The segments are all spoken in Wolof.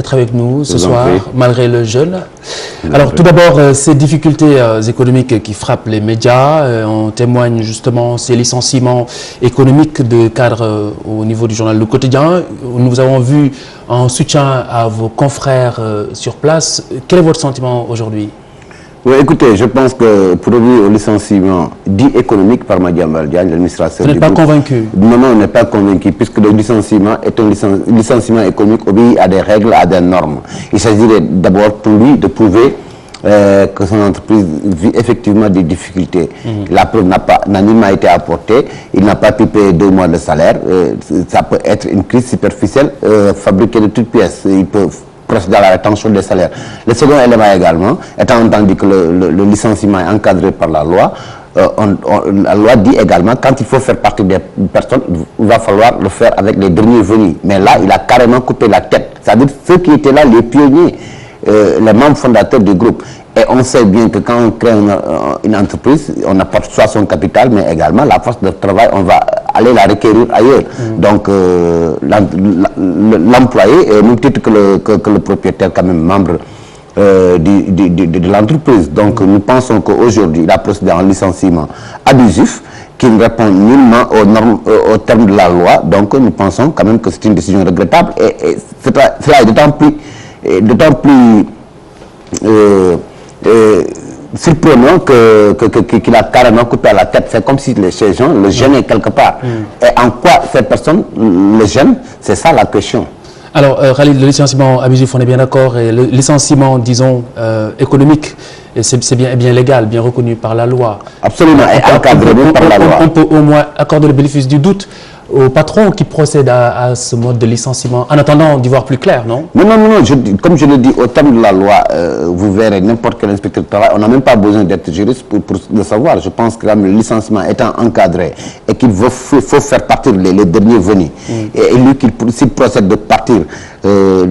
D'être avec nous ce soir, malgré le jeûne. Alors tout d'abord, ces difficultés économiques qui frappent les médias, on témoigne justement ces licenciements économiques de cadres au niveau du journal Le Quotidien. Nous avons vu en soutien à vos confrères sur place. Quel est votre sentiment aujourd'hui? Oui, écoutez, je pense que pour revenir au licenciement dit économique par Madiambal Diagne, l'administrateur du groupe... Vous n'êtes pas convaincu? Non, on n'est pas convaincu, puisque le licenciement est un licenciement économique obéit à des règles, à des normes. Il s'agirait d'abord pour lui de prouver que son entreprise vit effectivement des difficultés. La preuve n'a nullement été apportée, il n'a pas pu payer 2 mois de salaire. Ça peut être une crise superficielle fabriquée de toutes pièces. Il peut procéder à la rétention des salaires. Le second élément également, étant entendu que le licenciement est encadré par la loi, la loi dit également quand il faut faire partie des personnes, il va falloir le faire avec les derniers venus. Mais là, il a carrément coupé la tête. C'est-à-dire ceux qui étaient là, les pionniers, les membres fondateurs du groupe. Et on sait bien que quand on crée une entreprise, on apporte soit son capital, mais également la force de travail, on va aller la requérir ailleurs. Donc l'employé est au même titre que le propriétaire, quand même membre de l'entreprise. Donc nous pensons qu'aujourd'hui, il a procédé à un licenciement abusif qui ne répond nullement aux normes, aux termes de la loi. Donc nous pensons quand même que c'est une décision regrettable et cela est d'autant plus surprenant qu'il a carrément coupé à la tête. C'est comme si ces gens le gênaient quelque part. Et en quoi ces personnes le gênent, c'est ça la question. Alors, Khalid, le licenciement abusif, on est bien d'accord, et le licenciement, disons, économique, c'est bien légal, bien reconnu par la loi. Absolument, et encadré par la loi. On peut au moins accorder le bénéfice du doute aux patrons qui procèdent à ce mode de licenciement, en attendant d'y voir plus clair, non? Non, comme je le dis, au terme de la loi, vous verrez n'importe quel inspecteur de travail, on n'a même pas besoin d'être juriste pour le savoir. Je pense que le licenciement étant encadré et qu'il faut faire partir les derniers venus, et lui, s'il procède de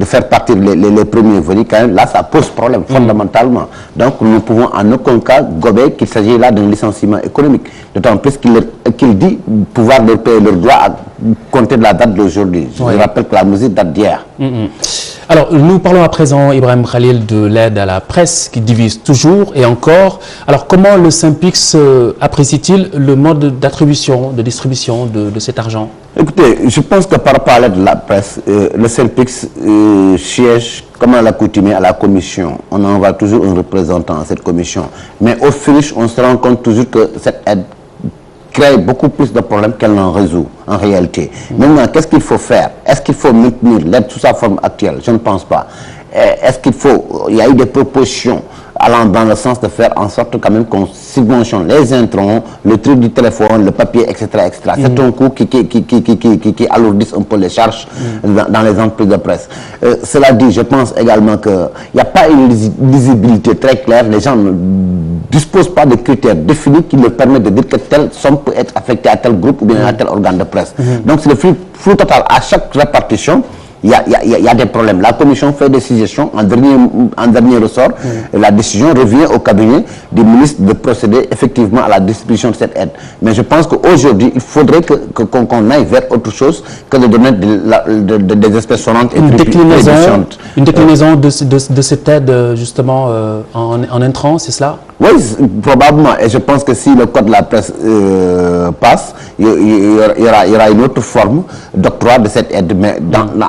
faire partir les premiers venus, quand même, là, ça pose problème fondamentalement. Donc, nous ne pouvons en aucun cas gober qu'il s'agit là d'un licenciement économique. D'autant plus qu'il dit pouvoir leur payer leurs droits à compter de la date d'aujourd'hui. Je rappelle que la musique date d'hier. Alors, nous parlons à présent, Ibrahim Khalil, de l'aide à la presse qui divise toujours et encore. Alors, comment le Synpics apprécie-t-il le mode d'attribution, de distribution de cet argent? Écoutez, je pense que par rapport à l'aide de la presse, le Synpics siège, comme à l'accoutumée, à la commission. On envoie toujours un représentant à cette commission. Mais au finish, on se rend compte toujours que cette aide crée beaucoup plus de problèmes qu'elle n'en résout en réalité. Maintenant, qu'est-ce qu'il faut faire? Est-ce qu'il faut maintenir l'aide sous sa forme actuelle? Je ne pense pas. Est-ce qu'il faut... Il y a eu des propositions allant dans le sens de faire en sorte quand même qu'on subventionne les introns, le truc du téléphone, le papier, etc. C'est un coût qui alourdisse un peu les charges dans les entreprises de presse. Cela dit, je pense également qu'il n'y a pas une lisibilité très claire. Les gens ne disposent pas de critères définis qui leur permettent de dire que telle somme peut être affectée à tel groupe ou bien à tel organe de presse. Donc c'est le flou total. À chaque répartition, il y a des problèmes. La commission fait des suggestions. En dernier ressort, la décision revient au cabinet du ministre de procéder effectivement à la distribution de cette aide. Mais je pense qu'aujourd'hui, il faudrait qu'on aille vers autre chose que de donner des espèces sonnantes et une déclinaison de cette aide, justement, en intrant, c'est cela? Oui, probablement. Et je pense que si le code de la presse passe, il y aura une autre forme d'octroi de cette aide. Mais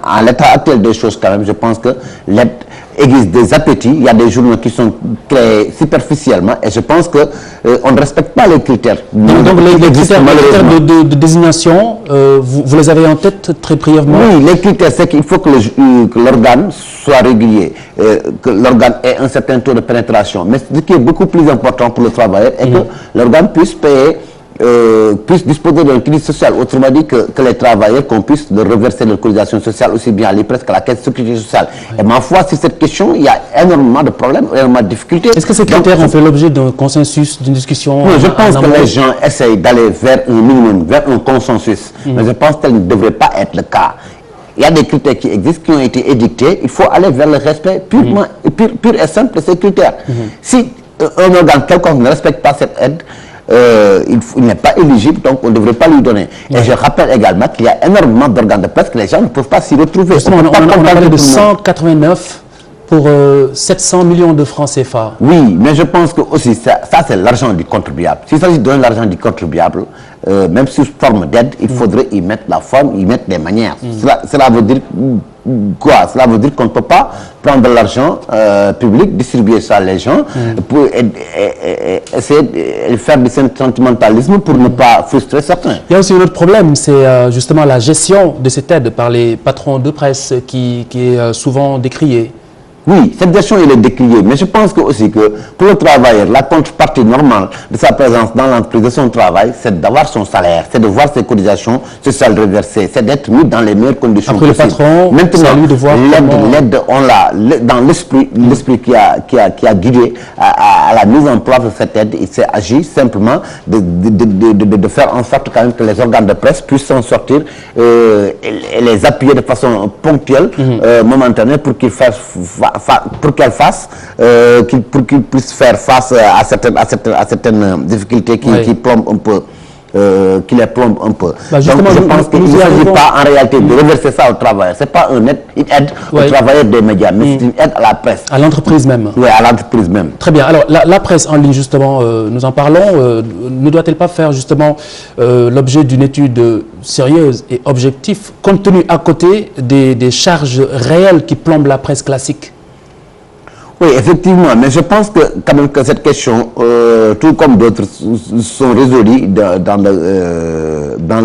à l'état actuel des choses, quand même, je pense que l'aide aiguise des appétits. Il y a des journaux qui sont créés superficiellement et je pense qu'on ne respecte pas les critères. Donc les critères de désignation, vous les avez en tête très brièvement? Oui, les critères, c'est qu'il faut que l'organe soit régulier, que l'organe ait un certain taux de pénétration. Mais ce qui est beaucoup plus important pour le travailleur est que l'organe puisse payer, puisse disposer d'un crédit social, autrement dit que les travailleurs qu'on puisse leur reverser leur cotisation sociale aussi bien à l'IPRES qu'à la caisse de sécurité sociale. Et ma foi, sur cette question, il y a énormément de problèmes, énormément de difficultés. Est-ce que ces critères ont fait l'objet d'un consensus, d'une discussion? Oui, je pense que les gens essayent d'aller vers un minimum, vers un consensus. Mais je pense que tel ne devrait pas être le cas. Il y a des critères qui existent, qui ont été édictés. Il faut aller vers le respect pur et simple de ces critères. Si un organe quelconque ne respecte pas cette aide, il n'est pas éligible, donc on ne devrait pas lui donner. Et je rappelle également qu'il y a énormément d'organes de presse que les gens ne peuvent pas s'y retrouver. Justement, on a parlé de 189 pour 700 millions de francs CFA. Oui, mais je pense que aussi ça c'est l'argent du contribuable. S'il s'agit de donner l'argent du contribuable, même sous forme d'aide, il faudrait y mettre la forme, y mettre des manières. Cela veut dire quoi? Cela veut dire qu'on ne peut pas prendre de l'argent public, distribuer ça à les gens pour essayer de faire du sentimentalisme pour ne pas frustrer certains. Il y a aussi un autre problème, c'est justement la gestion de cette aide par les patrons de presse qui est souvent décriée. Oui, cette gestion elle est décriée, mais je pense que aussi que pour le travailleur, la contrepartie normale de sa présence dans l'entreprise, de son travail, c'est d'avoir son salaire, c'est de voir ses cotisations sociales reversées, c'est d'être mis dans les meilleures conditions possibles. Après le patron, maintenant, c'est à lui de voir l'aide, on l'a dans l'esprit qui a guidé à la mise en place de cette aide. Il s'est agi simplement de faire en sorte quand même que les organes de presse puissent s'en sortir et les appuyer de façon ponctuelle, momentanée, pour qu'ils fassent pour qu'ils puissent faire face à certaines difficultés qui plombent un peu. Qui les plombe un peu. Donc je pense qu'il ne s'agit pas en réalité de reverser ça au travail. Ce n'est pas une aide aux travailleurs des médias, mais c'est une aide à la presse. À l'entreprise même. Oui, à l'entreprise même. Très bien. Alors la presse en ligne, justement, nous en parlons, ne doit-elle pas faire justement l'objet d'une étude sérieuse et objective, compte tenu à côté des charges réelles qui plombent la presse classique? Oui, effectivement, mais je pense que quand même que cette question, tout comme d'autres, sont résolues dans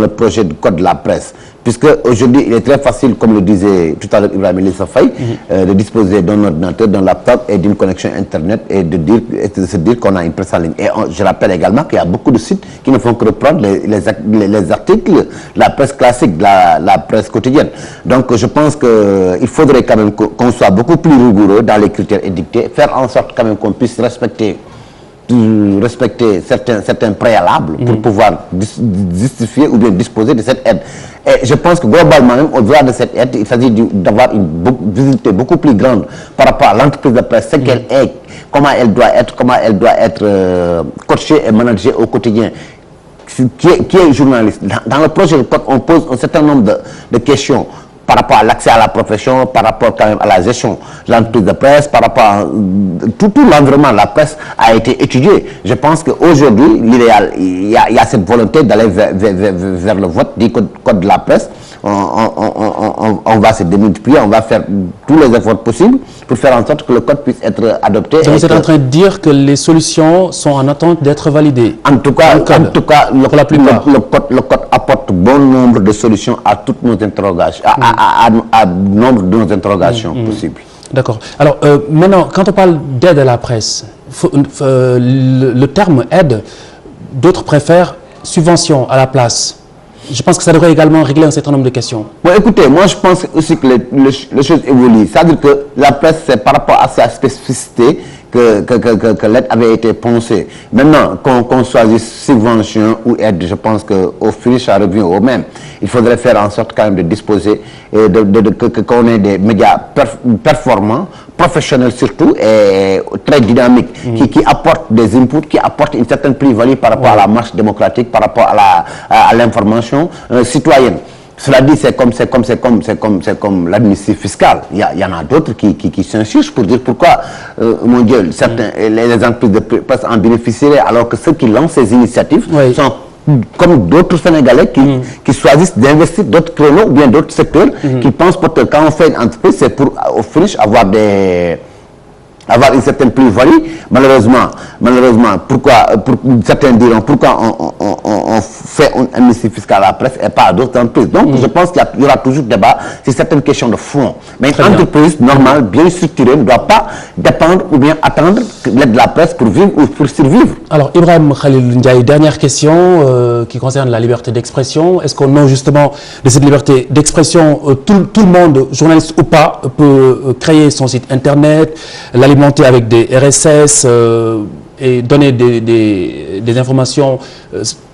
le projet de code de la presse. Puisque aujourd'hui, il est très facile, comme le disait tout à l'heure Ibrahim Elissa Faye, de disposer d'un ordinateur, d'un laptop et d'une connexion Internet et de se dire qu'on a une presse en ligne. Et je rappelle également qu'il y a beaucoup de sites qui ne font que reprendre les articles de la presse classique, de la presse quotidienne. Donc je pense qu'il faudrait quand même qu'on soit beaucoup plus rigoureux dans les critères édictés, faire en sorte quand même qu'on puisse respecter certains préalables pour pouvoir justifier ou bien disposer de cette aide. Et je pense que globalement, même au-delà de cette aide, il s'agit d'avoir une visibilité beaucoup plus grande par rapport à l'entreprise de presse, ce qu'elle est, comment elle doit être coachée et managée au quotidien. Qui est journaliste. Dans le projet de code, on pose un certain nombre de questions par rapport à l'accès à la profession, par rapport quand même à la gestion de l'entreprise de presse, par rapport à tout l'environnement de la presse a été étudié. Je pense qu'aujourd'hui, l'idéal, il y a cette volonté d'aller vers le vote du code de la presse. On va se démultiplier, on va faire tous les efforts possibles pour faire en sorte que le code puisse être adopté. Donc vous êtes en train de dire que les solutions sont en attente d'être validées? En tout cas, le code apporte bon nombre de solutions à toutes nos interrogations, à nombre de nos interrogations possibles. D'accord. Alors maintenant, quand on parle d'aide à la presse, le terme aide, d'autres préfèrent subvention à la place. Je pense que ça devrait également régler un certain nombre de questions. Bon, écoutez, moi je pense aussi que les choses évoluent. C'est-à-dire que la presse, c'est par rapport à sa spécificité que l'aide avait été pensée. Maintenant, qu'on choisisse subvention ou aide, je pense qu'au finish, ça revient au même. Il faudrait faire en sorte quand même de disposer, qu'on ait des médias performants, professionnels surtout, et très dynamiques, qui apportent des inputs, qui apportent une certaine plus-value par rapport à la marche démocratique, par rapport à l'information citoyenne. Cela dit, c'est comme l'administratif fiscal. Il y en a d'autres qui s'insistent pour dire pourquoi, mon Dieu, les entreprises de presse en bénéficieraient, alors que ceux qui lancent ces initiatives sont comme d'autres Sénégalais qui choisissent d'investir d'autres créneaux ou bien d'autres secteurs, qui pensent que quand on fait une entreprise, c'est pour au finish avoir une certaine plus-value. Malheureusement, certains diront pourquoi on fait un amnistie fiscale à la presse et pas à d'autres entreprises. Donc je pense qu'il y aura toujours débat sur certaines questions de fond. Mais une entreprise normale, bien structurée, ne doit pas dépendre ou bien attendre l'aide de la presse pour vivre ou pour survivre. Alors Ibrahim Khalil Ndiaye, dernière question qui concerne la liberté d'expression. Est-ce qu'au nom justement de cette liberté d'expression, tout le monde, journaliste ou pas, peut créer son site internet, l'alimenter avec des RSS et donner des informations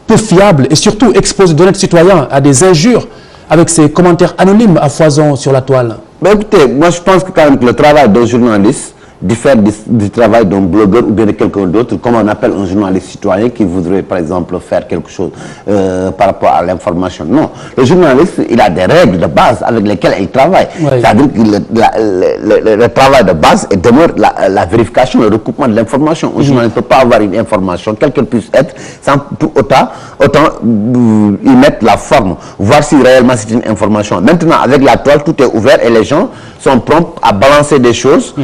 peu fiables et surtout exposer d'honnêtes citoyens à des injures avec ces commentaires anonymes à foison sur la toile? Ben écoutez, moi je pense que quand même que le travail d'un journaliste diffère du travail d'un blogueur ou bien de quelqu'un d'autre, comme on appelle un journaliste citoyen qui voudrait par exemple faire quelque chose par rapport à l'information. Non, le journaliste, il a des règles de base avec lesquelles il travaille. Oui. C'est-à-dire que le travail de base demeure la vérification, le recoupement de l'information. Un journaliste ne peut pas avoir une information, quelle qu'elle puisse être, sans pour autant y mettre la forme, voir si réellement c'est une information. Maintenant, avec la toile, tout est ouvert et les gens sont prompts à balancer des choses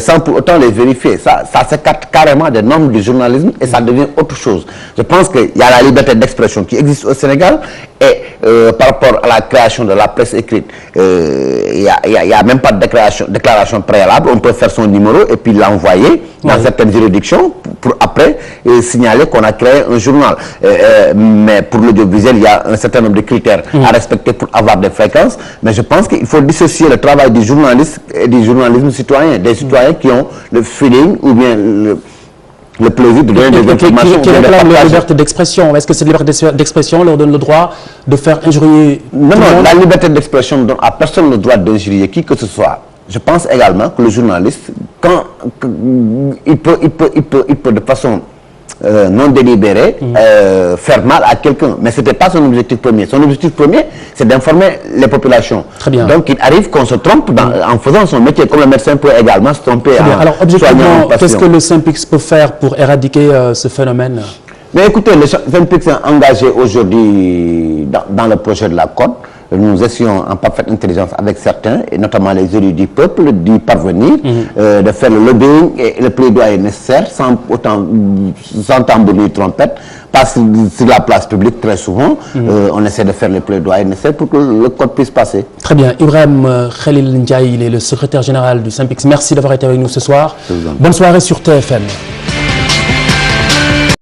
sans pour autant les vérifier. Ça s'écarte carrément des normes du journalisme et ça devient autre chose. Je pense qu'il y a la liberté d'expression qui existe au Sénégal et par rapport à la création de la presse écrite, il n'y a même pas de déclaration préalable. On peut faire son numéro et puis l'envoyer dans certaines juridictions pour après signaler qu'on a créé un journal. Mais pour l'audiovisuel, il y a un certain nombre de critères à respecter pour avoir des fréquences. Mais je pense qu'il faut dissocier le travail du journaliste et du journalisme citoyen. Des citoyens qui ont le feeling ou bien le plaisir de donner des informations. Qui réclament la liberté d'expression. Est-ce que cette liberté d'expression leur donne le droit de faire injurier Non, non, la liberté d'expression ne donne à personne le droit d'injurier qui que ce soit. Je pense également que le journaliste, quand il peut de façon non délibérée faire mal à quelqu'un. Mais ce n'était pas son objectif premier. Son objectif premier, c'est d'informer les populations. Très bien. Donc il arrive qu'on se trompe en faisant son métier, comme le médecin peut également se tromper. Alors objectivement, qu'est-ce que le SYNPICS peut faire pour éradiquer ce phénomène? Mais écoutez, le SYNPICS est engagé aujourd'hui dans le projet de la Côte. Nous essayons en parfaite intelligence avec certains, et notamment les élus du peuple, d'y parvenir, de faire le lobbying et le plaidoyer nécessaire sans tambour ni trompette. Passe sur la place publique très souvent, on essaie de faire le plaidoyer nécessaire pour que le code puisse passer. Très bien. Ibrahim Khalil Ndiaye, il est le secrétaire général du SYNPICS. Merci d'avoir été avec nous ce soir. Bonne soirée sur TFM.